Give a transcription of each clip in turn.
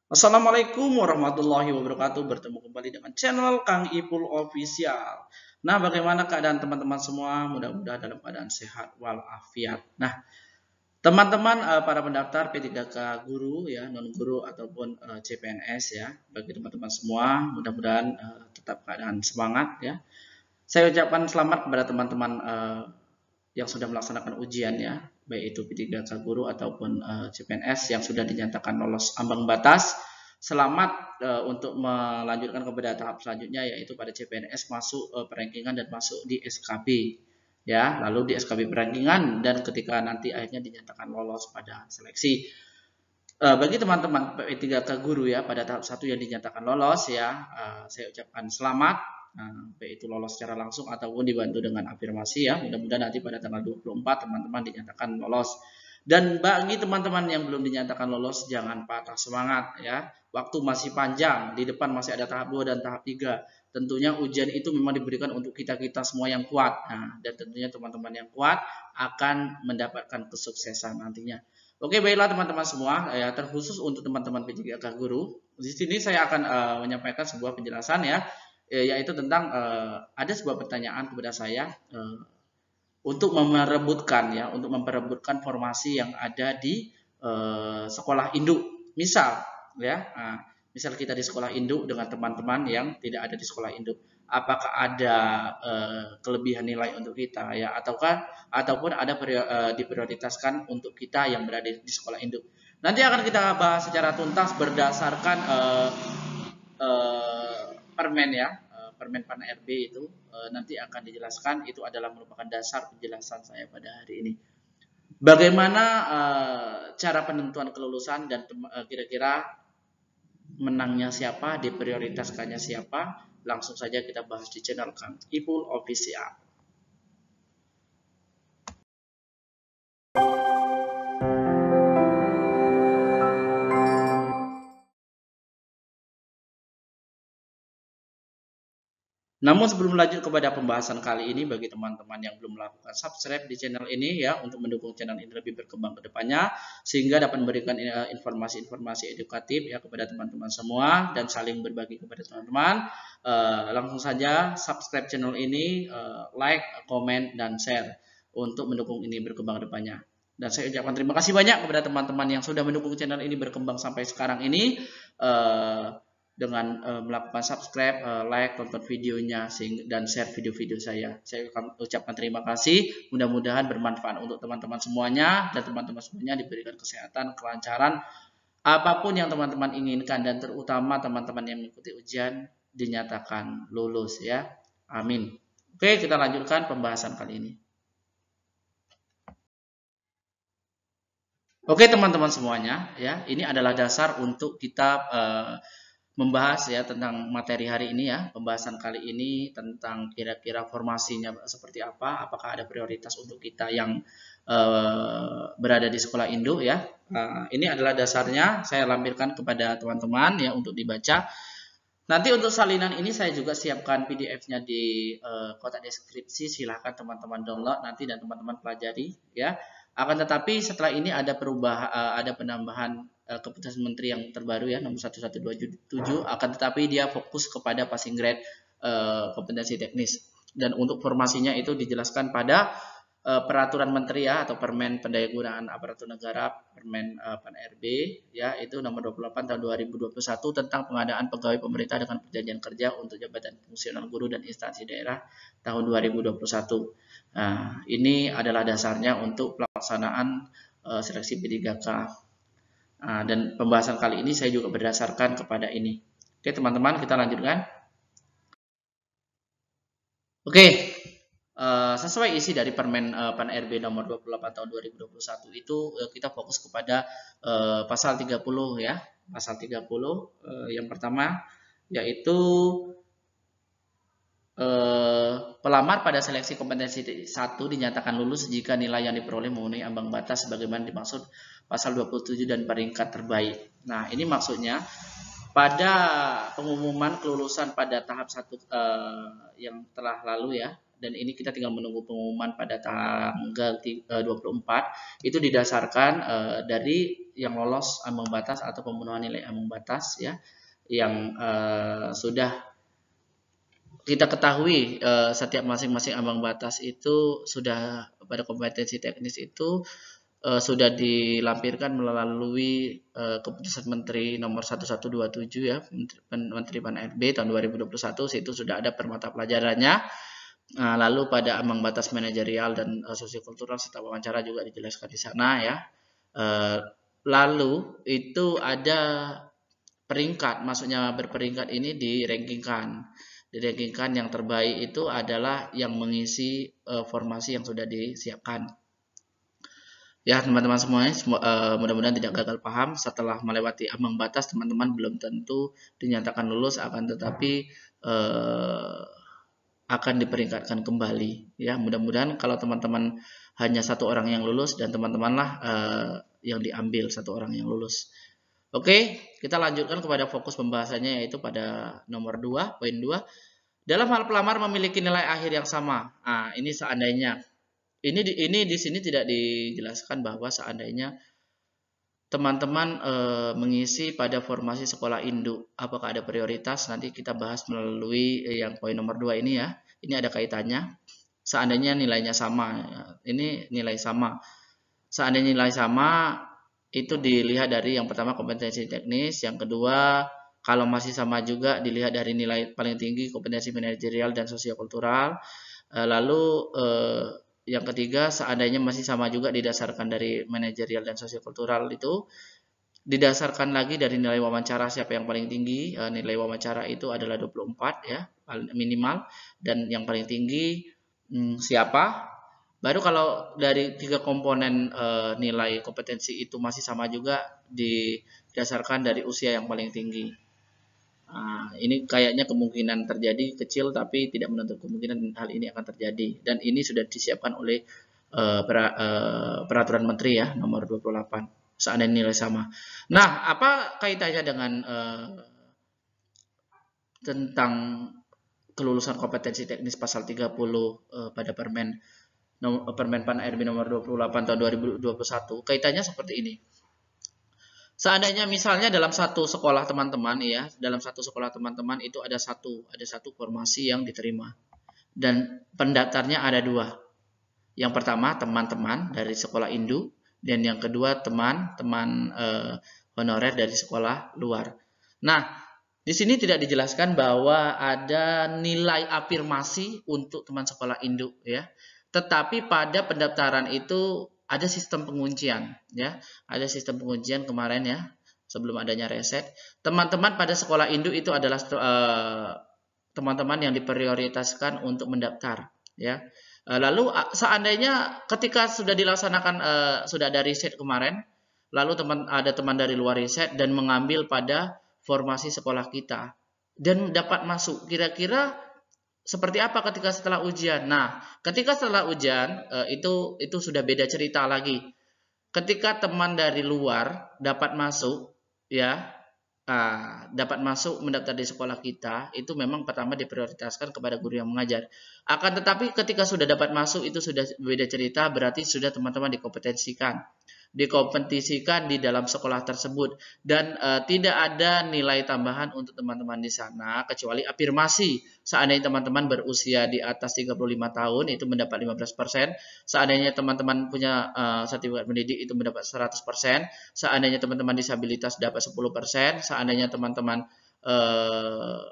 Assalamualaikum warahmatullahi wabarakatuh. Bertemu kembali dengan channel Kang Ipul Official. Nah, bagaimana keadaan teman-teman semua? Mudah-mudahan dalam keadaan sehat walafiat. Nah, teman-teman para pendaftar P3K guru ya, non guru ataupun CPNS ya, bagi teman-teman semua, mudah-mudahan tetap keadaan semangat ya. Saya ucapkan selamat kepada teman-teman yang sudah melaksanakan ujian ya, baik itu P3K guru ataupun CPNS yang sudah dinyatakan lolos ambang batas. Selamat untuk melanjutkan kepada tahap selanjutnya, yaitu pada CPNS masuk perankingan dan masuk di SKB ya, lalu di SKB perankingan, dan ketika nanti akhirnya dinyatakan lolos pada seleksi. Bagi teman-teman P3K guru ya pada tahap 1 yang dinyatakan lolos ya, saya ucapkan selamat, baik itu lolos secara langsung ataupun dibantu dengan afirmasi ya. Mudah-mudahan nanti pada tanggal 24 teman-teman dinyatakan lolos. Dan bagi teman-teman yang belum dinyatakan lolos, jangan patah semangat ya. Waktu masih panjang, di depan masih ada tahap 2 dan tahap 3. Tentunya ujian itu memang diberikan untuk kita-kita semua yang kuat. Nah, dan tentunya teman-teman yang kuat akan mendapatkan kesuksesan nantinya. Oke, baiklah teman-teman semua, ya terkhusus untuk teman-teman P3K guru. Di sini saya akan menyampaikan sebuah penjelasan ya, yaitu tentang ada sebuah pertanyaan kepada saya untuk memperebutkan formasi yang ada di sekolah induk. Misal ya, misal kita di sekolah induk dengan teman-teman yang tidak ada di sekolah induk. Apakah ada kelebihan nilai untuk kita ya, ataupun ada diprioritaskan untuk kita yang berada di sekolah induk. Nanti akan kita bahas secara tuntas berdasarkan permen ya, permen PAN RB itu nanti akan dijelaskan, itu adalah merupakan dasar penjelasan saya pada hari ini. Bagaimana cara penentuan kelulusan dan kira-kira menangnya siapa, diprioritaskannya siapa? Langsung saja kita bahas di channel Kang Ipul Official. Namun sebelum lanjut kepada pembahasan kali ini, bagi teman-teman yang belum melakukan subscribe di channel ini ya, untuk mendukung channel ini lebih berkembang ke depannya, sehingga dapat memberikan informasi-informasi edukatif ya kepada teman-teman semua dan saling berbagi kepada teman-teman. Langsung saja subscribe channel ini, like, komen, dan share untuk mendukung ini berkembang ke depannya. Dan saya ucapkan terima kasih banyak kepada teman-teman yang sudah mendukung channel ini berkembang sampai sekarang ini. Dengan melakukan subscribe, like, tonton videonya, dan share video-video saya. Saya ucapkan terima kasih. Mudah-mudahan bermanfaat untuk teman-teman semuanya, dan teman-teman semuanya diberikan kesehatan, kelancaran, apapun yang teman-teman inginkan, dan terutama teman-teman yang mengikuti ujian dinyatakan lulus ya. Amin. Oke, kita lanjutkan pembahasan kali ini. Oke teman-teman semuanya ya, ini adalah dasar untuk kita membahas ya tentang materi hari ini ya. Pembahasan kali ini tentang kira-kira formasinya seperti apa, apakah ada prioritas untuk kita yang berada di sekolah induk ya. Ini adalah dasarnya, saya lampirkan kepada teman-teman ya untuk dibaca. Nanti untuk salinan ini saya juga siapkan PDF-nya di kotak deskripsi, silahkan teman-teman download nanti dan teman-teman pelajari ya. Akan tetapi setelah ini ada perubahan, ada penambahan keputusan menteri yang terbaru ya, nomor 1127, akan tetapi dia fokus kepada passing grade kompetensi teknis, dan untuk formasinya itu dijelaskan pada peraturan menteri ya, atau permen pendayagunaan aparatur negara, permen PAN RB ya, itu nomor 28 tahun 2021 tentang pengadaan pegawai pemerintah dengan perjanjian kerja untuk jabatan fungsional guru dan instansi daerah tahun 2021. Nah, ini adalah dasarnya untuk pelaksanaan seleksi P3K. Dan pembahasan kali ini saya juga berdasarkan kepada ini. Oke teman-teman, kita lanjutkan. Oke, sesuai isi dari permen PAN RB nomor 28 tahun 2021 itu kita fokus kepada pasal 30 ya. Pasal 30 yang pertama yaitu pelamar pada seleksi kompetensi 1 dinyatakan lulus jika nilai yang diperoleh memenuhi ambang batas sebagaimana dimaksud pasal 27 dan peringkat terbaik. Nah, ini maksudnya pada pengumuman kelulusan pada tahap 1 yang telah lalu ya, dan ini kita tinggal menunggu pengumuman pada tanggal 24, itu didasarkan dari yang lolos ambang batas atau pemenuhan nilai ambang batas ya, yang sudah kita ketahui setiap masing-masing ambang batas itu sudah pada kompetensi teknis itu sudah dilampirkan melalui keputusan Menteri nomor 1127 ya, Menteri Pan-RB tahun 2021, situ sudah ada per mata pelajarannya. Lalu pada ambang batas manajerial dan sosiokultural serta wawancara juga dijelaskan di sana ya. Lalu itu ada peringkat, maksudnya berperingkat ini dirankingkan. Dirankingkan yang terbaik itu adalah yang mengisi formasi yang sudah disiapkan. Ya teman-teman semuanya, mudah-mudahan tidak gagal paham. Setelah melewati ambang batas, teman-teman belum tentu dinyatakan lulus, akan tetapi akan diperingkatkan kembali. Ya mudah-mudahan kalau teman-teman hanya satu orang yang lulus dan teman-temanlah yang diambil satu orang yang lulus. Oke, kita lanjutkan kepada fokus pembahasannya, yaitu pada nomor 2, poin 2. Dalam hal pelamar memiliki nilai akhir yang sama. Nah, ini seandainya. Ini di sini tidak dijelaskan bahwa seandainya teman-teman mengisi pada formasi sekolah induk, apakah ada prioritas? Nanti kita bahas melalui yang poin nomor 2 ini ya. Ini ada kaitannya. Seandainya nilainya sama, ini nilai sama. Seandainya nilai sama, itu dilihat dari yang pertama kompetensi teknis, yang kedua kalau masih sama juga dilihat dari nilai paling tinggi kompetensi manajerial dan sosiokultural. Lalu yang ketiga seandainya masih sama juga didasarkan dari manajerial dan sosiokultural, itu didasarkan lagi dari nilai wawancara siapa yang paling tinggi. Nilai wawancara itu adalah 24 ya minimal, dan yang paling tinggi siapa. Baru kalau dari 3 komponen nilai kompetensi itu masih sama juga didasarkan dari usia yang paling tinggi. Nah, ini kayaknya kemungkinan terjadi kecil, tapi tidak menutup kemungkinan hal ini akan terjadi. Dan ini sudah disiapkan oleh peraturan menteri ya nomor 28 seandainya nilai sama. Nah, apa kaitannya dengan tentang kelulusan kompetensi teknis pasal 30 pada Permen Pan-RB nomor 28 tahun 2021? Kaitannya seperti ini. Seandainya misalnya dalam satu sekolah teman-teman ya, dalam satu sekolah teman-teman itu ada satu formasi yang diterima dan pendaftarnya ada 2. Yang pertama teman-teman dari sekolah induk, dan yang kedua teman-teman honorer dari sekolah luar. Nah, di sini tidak dijelaskan bahwa ada nilai afirmasi untuk teman sekolah induk ya. Tetapi pada pendaftaran itu ada sistem penguncian ya. Ada sistem penguncian kemarin ya, sebelum adanya reset. Teman-teman pada sekolah induk itu adalah teman-teman yang diprioritaskan untuk mendaftar ya. Lalu seandainya ketika sudah dilaksanakan sudah ada riset kemarin, lalu ada teman dari luar riset dan mengambil pada formasi sekolah kita dan dapat masuk, kira-kira seperti apa ketika setelah ujian? Nah, ketika setelah ujian itu sudah beda cerita lagi. Ketika teman dari luar dapat masuk ya, dapat masuk mendaftar di sekolah kita, itu memang pertama diprioritaskan kepada guru yang mengajar. Akan tetapi ketika sudah dapat masuk itu sudah beda cerita, berarti sudah teman-teman dikompetisikan di dalam sekolah tersebut, dan tidak ada nilai tambahan untuk teman-teman di sana kecuali afirmasi. Seandainya teman-teman berusia di atas 35 tahun itu mendapat 15%, seandainya teman-teman punya sertifikat pendidik itu mendapat 100%, seandainya teman-teman disabilitas dapat 10%, seandainya teman-teman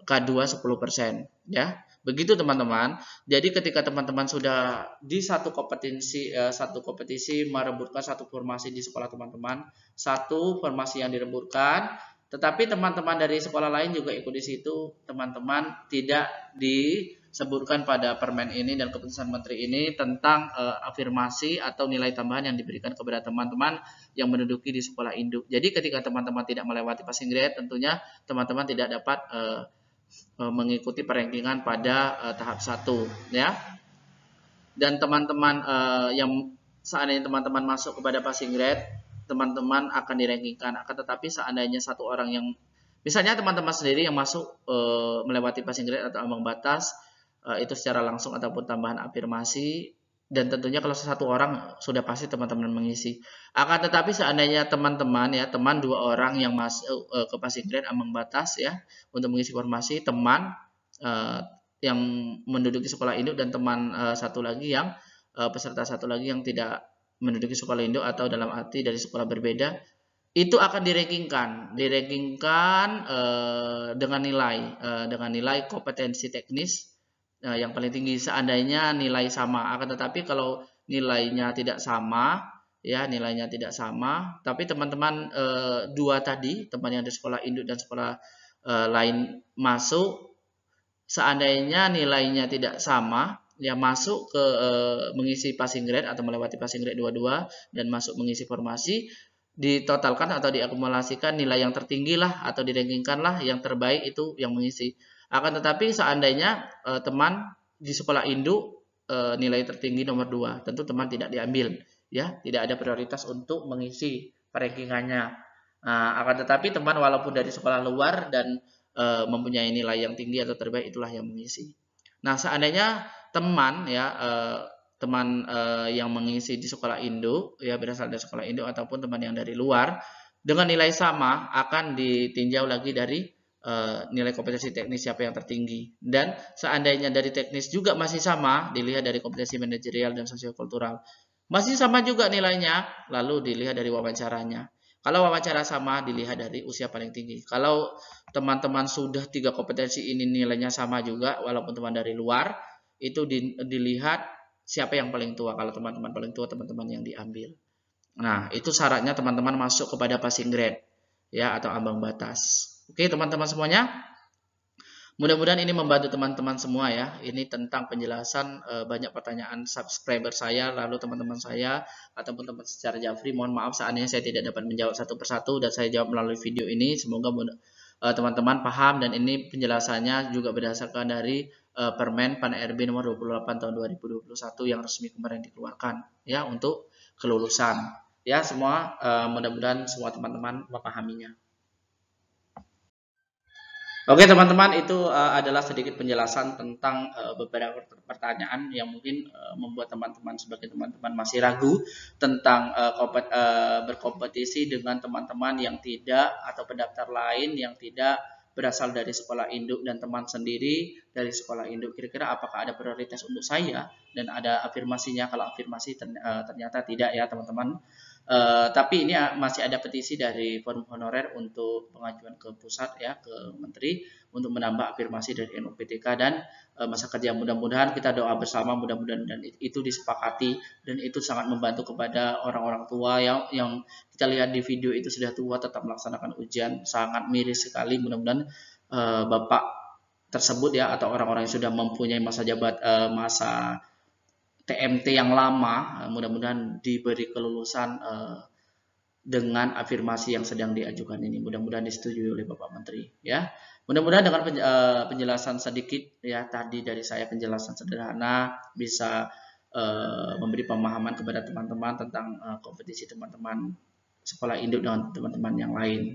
K2 10% ya. Begitu teman-teman. Jadi ketika teman-teman sudah di satu kompetisi merebutkan satu formasi di sekolah teman-teman, satu formasi yang direbutkan, tetapi teman-teman dari sekolah lain juga ikut di situ, teman-teman tidak disebutkan pada permen ini dan keputusan menteri ini tentang afirmasi atau nilai tambahan yang diberikan kepada teman-teman yang menduduki di sekolah induk. Jadi ketika teman-teman tidak melewati passing grade, tentunya teman-teman tidak dapat mengikuti perankingan pada tahap 1 ya. Dan teman-teman yang seandainya teman-teman masuk kepada passing grade, teman-teman akan dirankingkan. Akan tetapi seandainya satu orang yang misalnya teman-teman sendiri yang masuk melewati passing grade atau ambang batas, itu secara langsung ataupun tambahan afirmasi, Dan tentunya kalau satu orang sudah pasti teman-teman mengisi. Akan tetapi seandainya teman-teman ya, teman 2 orang yang masuk ke passing grade ambang batas ya untuk mengisi formasi, teman yang menduduki sekolah induk dan teman satu lagi yang peserta satu lagi yang tidak menduduki sekolah induk atau dalam arti dari sekolah berbeda, itu akan dirankingkan dengan nilai kompetensi teknis yang paling tinggi seandainya nilai sama. Akan tetapi kalau nilainya tidak sama tapi teman-teman dua tadi, teman yang di sekolah induk dan sekolah lain masuk, seandainya nilainya tidak sama ya, masuk ke mengisi passing grade atau melewati passing grade 22 dan masuk mengisi formasi, ditotalkan atau diakumulasikan nilai yang tertinggi lah atau dirankingkan lah yang terbaik itu yang mengisi. Akan tetapi seandainya teman di sekolah induk nilai tertinggi nomor 2, tentu teman tidak diambil ya, tidak ada prioritas untuk mengisi rankingannya. Akan tetapi teman walaupun dari sekolah luar dan mempunyai nilai yang tinggi atau terbaik, itulah yang mengisi. Nah, seandainya teman ya yang mengisi di sekolah induk ya, berasal dari sekolah induk ataupun teman yang dari luar dengan nilai sama, akan ditinjau lagi dari nilai kompetensi teknis siapa yang tertinggi. Dan seandainya dari teknis juga masih sama, dilihat dari kompetensi manajerial dan sosiokultural. Masih sama juga nilainya, lalu dilihat dari wawancaranya. Kalau wawancara sama, dilihat dari usia paling tinggi. Kalau teman-teman sudah 3 kompetensi ini nilainya sama juga, walaupun teman dari luar, itu dilihat siapa yang paling tua. Kalau teman-teman paling tua, teman-teman yang diambil. Nah, itu syaratnya teman-teman masuk kepada passing grade ya atau ambang batas. Oke, teman-teman semuanya. Mudah-mudahan ini membantu teman-teman semua ya. Ini tentang penjelasan banyak pertanyaan subscriber saya, lalu teman-teman saya ataupun teman secara Jafri. Mohon maaf seandainya saya tidak dapat menjawab satu persatu dan saya jawab melalui video ini. Semoga teman-teman paham, dan ini penjelasannya juga berdasarkan dari Permen Pan RB nomor 28 tahun 2021 yang resmi kemarin dikeluarkan ya untuk kelulusan. Ya, semua mudah-mudahan semua teman-teman memahaminya. Oke teman-teman, itu adalah sedikit penjelasan tentang beberapa pertanyaan yang mungkin membuat teman-teman sebagai teman-teman masih ragu tentang berkompetisi dengan teman-teman yang tidak atau pendaftar lain yang tidak berasal dari sekolah induk dan teman sendiri dari sekolah induk. Kira-kira apakah ada prioritas untuk saya dan ada afirmasinya? Kalau afirmasi ternyata tidak ya teman-teman. Tapi ini masih ada petisi dari forum honorer untuk pengajuan ke pusat ya, ke menteri untuk menambah afirmasi dari NUPTK dan masa kerja. Mudah-mudahan kita doa bersama, mudah-mudahan dan itu disepakati, dan itu sangat membantu kepada orang-orang tua yang kita lihat di video itu sudah tua tetap melaksanakan ujian, sangat miris sekali. Mudah-mudahan bapak tersebut ya atau orang-orang yang sudah mempunyai masa TMT yang lama, mudah-mudahan diberi kelulusan dengan afirmasi yang sedang diajukan ini. Mudah-mudahan disetujui oleh Bapak Menteri ya. Mudah-mudahan dengan penjelasan sedikit ya tadi dari saya, penjelasan sederhana, bisa memberi pemahaman kepada teman-teman tentang kompetisi teman-teman sekolah induk dengan teman-teman yang lain.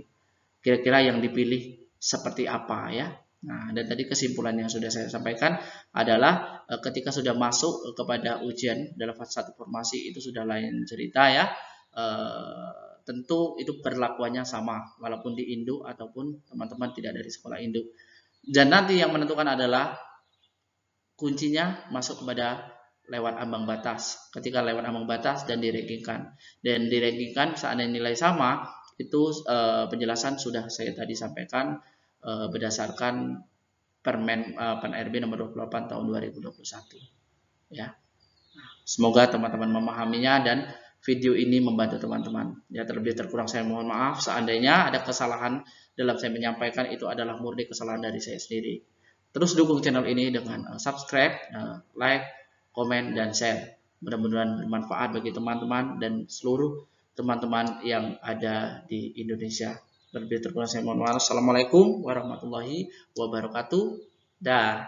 Kira-kira yang dipilih seperti apa ya. Nah, dan tadi kesimpulan yang sudah saya sampaikan adalah ketika sudah masuk kepada ujian dalam fase 1 formasi itu sudah lain cerita ya. Tentu itu perlakuannya sama walaupun di induk ataupun teman-teman tidak dari sekolah induk. Dan nanti yang menentukan adalah kuncinya masuk kepada lewat ambang batas. Ketika lewat ambang batas dan dirankingkan. Dan dirankingkan seandainya nilai sama, itu penjelasan sudah saya tadi sampaikan berdasarkan Permen Pan RB nomor 28 tahun 2021 ya. Semoga teman-teman memahaminya dan video ini membantu teman-teman ya. Terlebih terkurang saya mohon maaf seandainya ada kesalahan dalam saya menyampaikan, itu adalah murni kesalahan dari saya sendiri. Terus dukung channel ini dengan subscribe, like, komen, dan share. Mudah-mudahan bermanfaat bagi teman-teman dan seluruh teman-teman yang ada di Indonesia. Lebih terkurang saya mohon maaf. Assalamualaikum warahmatullahi wabarakatuh. Dah.